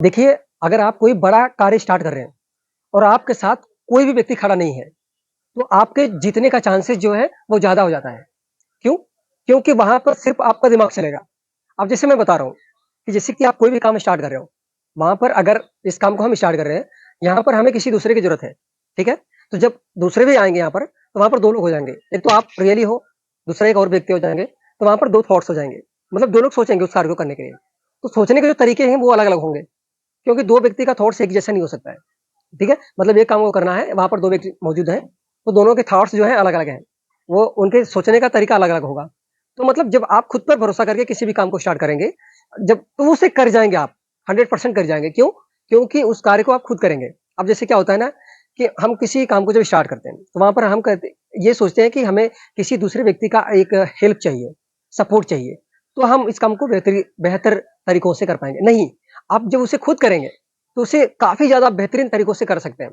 देखिए, अगर आप कोई बड़ा कार्य स्टार्ट कर रहे हैं और आपके साथ कोई भी व्यक्ति खड़ा नहीं है, तो आपके जीतने का चांसेस जो है वो ज़्यादा हो जाता है। क्यों? क्योंकि वहाँ पर सिर्फ़ आपका दिमाग चलेगा। अब जैसे मैं बता रहा हूँ कि जैसे कि आप कोई भी काम स्टार्ट कर रहे हो, वहाँ पर अगर इस काम को हम स्टार्ट कर रहे हैं, यहाँ पर हमें किसी दूसरे की ज़रूरत है, ठीक है? तो जब दूसरे भी आएँगे यहाँ पर, तो वहाँ पर 2 लोग हो जाएँगे। एक तो आप रियली हो, दूसरा एक और व्यक्ति हो जाएँगे, तो वहाँ पर 2 थॉट्स हो जाएँगे। मतलब 2 लोग सोचेंगे उस कार्य को करने के लिए। तो सोचने के जो तरीके हैं वो अलग-अलग होंगे, क्योंकि 2 व्यक्ति का थॉट्स एक जैसा नहीं हो सकता है। ठीक है? मतलब एक काम को करना है, वहाँ पर 2 व्यक्ति मौजूद हैं, तो दोनों के थॉट्स जो हैं अलग-अलग हैं। वो उनके सोचने का तरीका अलग-अलग होगा। तो मतलब जब आप खुद पर भरोसा करके किसी भी काम को स्टार्ट करेंगे, जब तो उसे कर जाएँगे आप, 100% कर जाएँगे। क्यों? क्योंकि उस कार्य को आप खुद करेंगे। अब जैसे क्या होता है ना कि हम किसी काम को जब स्टार्ट करते हैं, तो वहाँ पर हम कहते ये सोचते हैं कि हमें किसी दूसरे व्यक्ति का एक हेल्प चाहिए, सपोर्ट चाहिए, तो हम इस काम को बेहतर तरीकों से कर पाएँगे। नहीं, आप जब उसे खुद करेंगे तो उसे काफ़ी ज़्यादा बेहतरीन तरीकों से कर सकते हैं।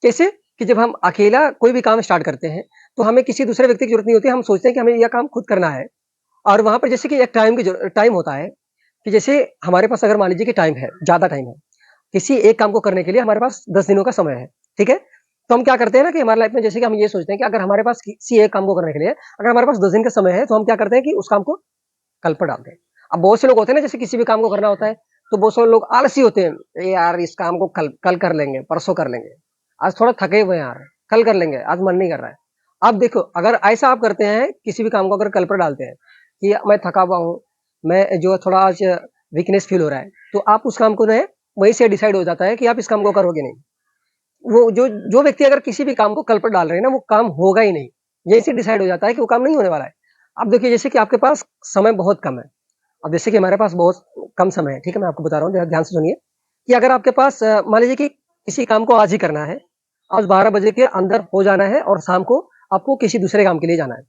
कैसे? कि जब हम अकेला कोई भी काम स्टार्ट करते हैं, तो हमें किसी दूसरे व्यक्ति की ज़रूरत नहीं होती है, हम सोचते हैं कि हमें यह काम खुद करना है और वहाँ पर जैसे कि एक टाइम होता है, कि जैसे हमारे पास अगर मान लीजिए कि टाइम है, ज़्यादा टाइम है, किसी एक काम को करने के लिए हमारे पास 10 दिनों का समय है, ठीक है? तो हम क्या करते हैं ना कि हमारी लाइफ़ में जैसे कि हम ये सोचते हैं कि अगर हमारे पास किसी एक काम को करने के लिए अगर हमारे पास 10 दिन का समय है, तो हम क्या करते हैं कि उस काम को कल पर डाल दें। अब बहुत से लोग होते हैं ना जैसे किसी भी काम को करना होता है, तो बहुत सारे लोग आलसी होते हैं, "ए यार इस काम को कल कल कर लेंगे, परसों कर लेंगे, आज थोड़ा थके हुए हैं यार, कल कर लेंगे, आज मन नहीं कर रहा है।" अब देखो अगर ऐसा आप करते हैं, किसी भी काम को अगर कल पर डालते हैं, कि मैं थका हुआ हूँ, मैं जो है थोड़ा आज वीकनेस फ़ील हो रहा है, तो आप उस काम को जो है, वहीं से डिसाइड हो जाता है कि आप इस काम को करोगे नहीं। वो जो जो व्यक्ति अगर किसी भी काम को कल पर डाल रहे हैं ना, वो काम होगा ही नहीं। यहीं से डिसाइड हो जाता है कि वो काम नहीं होने वाला है। अब देखिए जैसे कि आपके पास समय बहुत कम है। अब जैसे कि हमारे पास बहुत कम समय है, ठीक है? मैं आपको बता रहा हूँ, ज़रा ध्यान से सुनिए कि अगर आपके पास मान लीजिए कि किसी काम को आज ही करना है, आज 12 बजे के अंदर हो जाना है और शाम को आपको किसी दूसरे काम के लिए जाना है।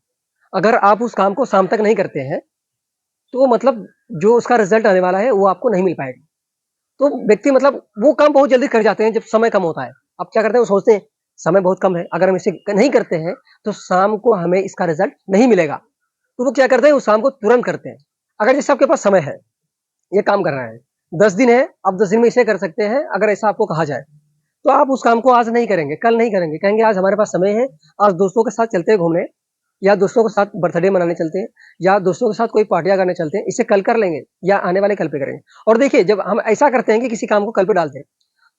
अगर आप उस काम को शाम तक नहीं करते हैं, तो मतलब जो उसका रिज़ल्ट आने वाला है, वो आपको नहीं मिल पाएगा। तो व्यक्ति मतलब वो काम बहुत जल्दी कर जाते हैं जब समय कम होता है। अब क्या करते हैं वो सोचते हैं, समय बहुत कम है, अगर हम इसे नहीं करते हैं, तो शाम को हमें इसका रिज़ल्ट नहीं मिलेगा। तो वो क्या करते हैं, उस काम को तुरंत करते हैं। अगर जैसे आपके पास समय है, ये काम करना है, 10 दिन है, आप 10 दिन में इसे कर सकते हैं, अगर ऐसा आपको कहा जाए, तो आप उस काम को आज नहीं करेंगे, कल नहीं करेंगे, कहेंगे आज हमारे पास समय है, आज दोस्तों के साथ चलते हैं घूमने या दोस्तों के साथ बर्थडे मनाने चलते हैं या दोस्तों के साथ कोई पार्टियाँ करने चलते हैं, इसे कल कर लेंगे या आने वाले कल पे करेंगे। और देखिए, जब हम ऐसा करते हैं कि किसी काम को कल पे डालते हैं,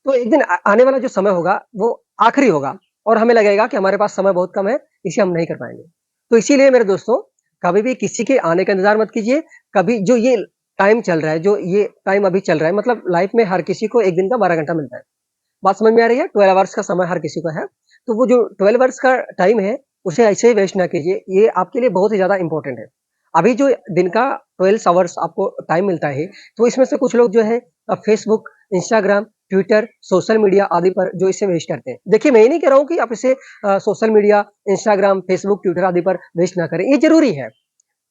तो एक दिन आने वाला जो समय होगा, वो आखिरी होगा और हमें लगेगा कि हमारे पास समय बहुत कम है, इसे हम नहीं कर पाएँगे। तो इसीलिए मेरे दोस्तों, कभी भी किसी के आने का इंतज़ार मत कीजिए, कभी जो ये टाइम चल रहा है, जो ये टाइम अभी चल रहा है, मतलब लाइफ़ में हर किसी को 1 दिन का 12 घंटा मिलता है। बात समझ में आ रही है? 12 आवर्स का समय हर किसी को है। तो वो जो 12 आवर्स का टाइम है, उसे ऐसे ही वेस्ट ना कीजिए, ये आपके लिए बहुत ही ज़्यादा इम्पोर्टेंट है। अभी जो दिन का 12 आवर्स आपको टाइम मिलता है, तो इसमें से कुछ लोग जो है Facebook, Instagram, Twitter, social media आदि पर जो इसे वेस्ट करते हैं। देखिए, मैं ये नहीं कह रहा हूँ कि आप इसे social media, Instagram, Facebook, Twitter आदि पर वेस्ट ना करें, ये ज़रूरी है।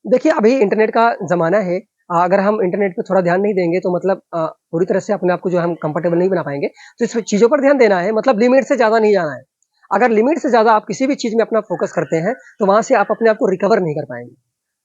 देखिए, अभी इंटरनेट का ज़माना है। अगर हम इंटरनेट पे थोड़ा ध्यान नहीं देंगे तो मतलब पूरी तरह से अपने आप को जो है हम कंफर्टेबल नहीं बना पाएँगे। तो इस चीज़ों पर ध्यान देना है, मतलब लिमिट से ज़्यादा नहीं जाना है। अगर लिमिट से ज़्यादा आप किसी भी चीज़ में अपना फ़ोकस करते हैं, तो वहाँ से आप अपने आप को रिकवर नहीं कर पाएँगे।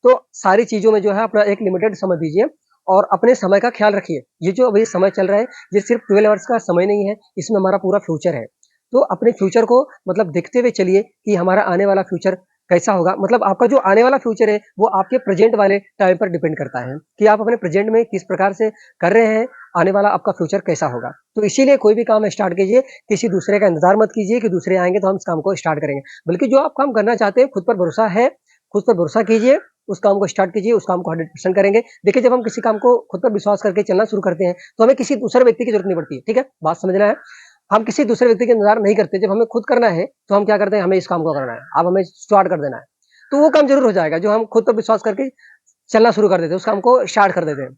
तो सारी चीज़ों में जो है अपना एक लिमिटेड समय दीजिए और अपने समय का ख़्याल रखिए। ये जो अभी समय चल रहा है, ये सिर्फ़ 12 आवर्स का समय नहीं है, इसमें हमारा पूरा फ्यूचर है। तो अपने फ्यूचर को मतलब देखते हुए चलिए कि हमारा आने वाला फ्यूचर कैसा होगा। मतलब आपका जो आने वाला फ्यूचर है, वो आपके प्रेज़ेंट वाले टाइम पर डिपेंड करता है कि आप अपने प्रेज़ेंट में किस प्रकार से कर रहे हैं, आने वाला आपका फ्यूचर कैसा होगा। तो इसीलिए कोई भी काम स्टार्ट कीजिए, किसी दूसरे का इंतज़ार मत कीजिए कि दूसरे आएँगे तो हम इस काम को स्टार्ट करेंगे। बल्कि जो आप काम करना चाहते हैं, खुद पर भरोसा है, खुद पर भरोसा कीजिए, उस काम को स्टार्ट कीजिए, उस काम को 100% करेंगे। देखिए, जब हम किसी काम को खुद पर विश्वास करके चलना शुरू करते हैं, तो हमें किसी दूसरे व्यक्ति की ज़रूरत नहीं पड़ती है, ठीक है? बात समझना है। हम किसी दूसरे व्यक्ति का इंतज़ार नहीं करते, जब हमें खुद करना है, तो हम क्या करते हैं, हमें इस काम को करना है, अब हमें स्टार्ट कर देना है। तो वो काम ज़रूर हो जाएगा, जो हम खुद पर विश्वास करके चलना शुरू कर देते हैं, उस काम को स्टार्ट कर देते हैं।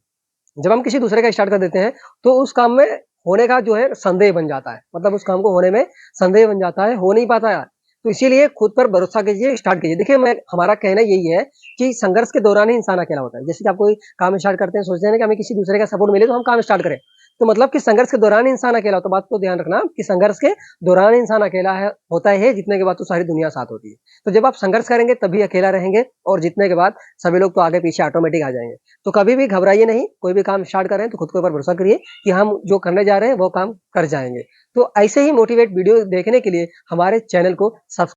जब हम किसी दूसरे का स्टार्ट कर देते हैं, तो उस काम में होने का जो है संदेह बन जाता है। मतलब उस काम को होने में संदेह बन जाता है, हो नहीं पाता है। तो इसीलिए खुद पर भरोसा कीजिए, स्टार्ट कीजिए। देखिए, मैं हमारा कहना यही है कि संघर्ष के दौरान ही इंसान अकेला होता है। जैसे कि आप कोई काम स्टार्ट करते हैं, सोचते हैं ना कि हमें किसी दूसरे का सपोर्ट मिले तो हम काम स्टार्ट करें। तो मतलब कि संघर्ष के दौरान इंसान अकेला होता है। बात को ध्यान रखना कि संघर्ष के दौरान इंसान अकेला है होता है, जीतने के बाद तो सारी दुनिया साथ होती है। तो जब आप संघर्ष करेंगे तभी अकेला रहेंगे और जीतने के बाद सभी लोग तो आगे-पीछे ऑटोमेटिक आ जाएँगे। तो कभी भी घबराइए नहीं, कोई भी काम स्टार्ट करें तो खुद के ऊपर भरोसा करिए कि हम जो करने जा रहे हैं वो काम कर जाएँगे। तो ऐसे ही मोटिवेट वीडियो देखने के लिए हमारे चैनल को सब्स